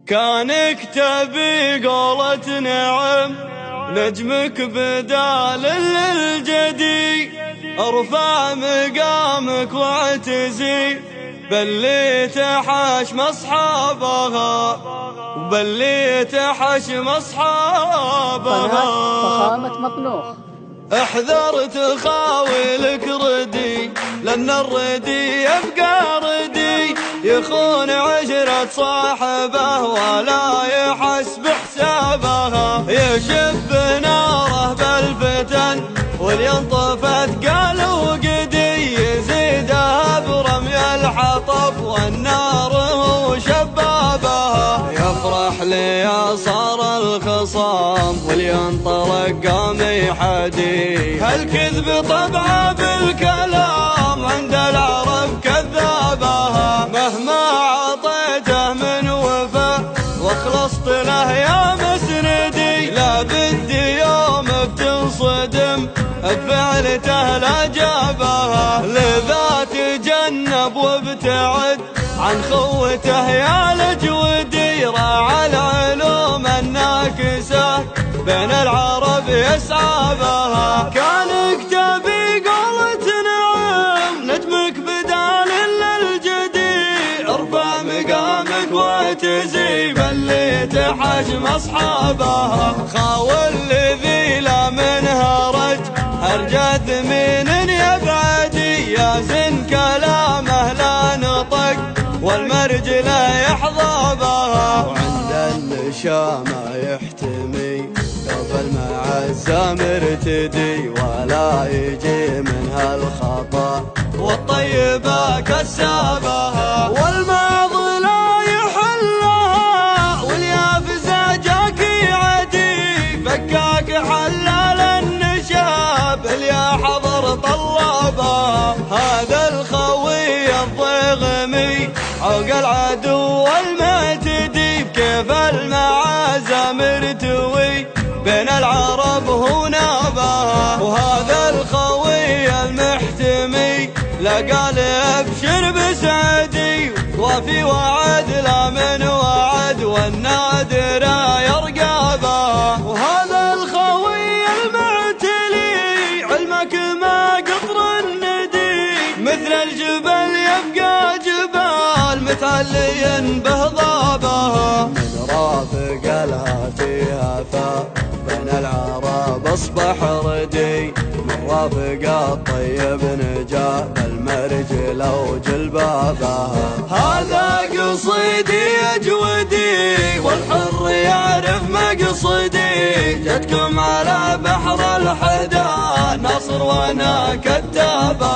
كانك تبي قولة نعم نجمك بدال للجدي، ارفع مقامك واعتزي باللي تحشم اصحابها وباللي تحشم اصحابها. فخامة مطنوخ احذر تخاولك ردي، لأن الردي يبقى ردي، يخون عشرة صاحبه ولا يحس بحسابها. يشب ناره بالفتن ولينطفت قال وقدي، يزيدها برمي الحطب والنار هو شبابها. يفرح لي صار الخصام ولينطلق قام يحدي، هالكذب طبعه بالكلام عند العرب كذابها. مهما عطيته من وفا واخلصت له يا مسندي، لا بدي يوم بتنصدم بفعلته لا جابها. لذا تجنب وابتعد عن خوته يا لجودي، راعى العلوم الناكسة بين العرب يسعى بها. كانك تبي قولة نعم نجمك بدال للجدي، ارفع مقامك واعتزي باللي تحشم اصحابها. خاول لذيلة منها رج ارجى ثمين يبعدي، يا زن كلامه لا نطق والمرج لا يحظى بها. وعند النشامة يحتمي قبل مع الزمر تدي، ولا يجي منها الخطأ والطيبة كسابها. والماض لا يحلها واليافزة جاك عدي، فكاك حلال النشاب اليا حضر طلابها. هذا الخوي الضيغمي عوق العدو المعتدي، بكيف المعازم ارتوي بين العرب هو نابها. وهذا الخوي المحتمي لقال ابشر بسعدي، وفي وعد لا من وعد والنادر يرقابها. وهذا الخوي المعتلي علمك ما قطر الندي، مثل الجبل يبقى جبال متعليا به ضابها. من رافق الهاتيها بين العرب اصبح ردي، من رافق الطيب نجا المرج لو جلبابها. هذا قصيدي اجودي والحر يعرف مقصدي، جتكم على بحر الحدا نصر وانا كتابها.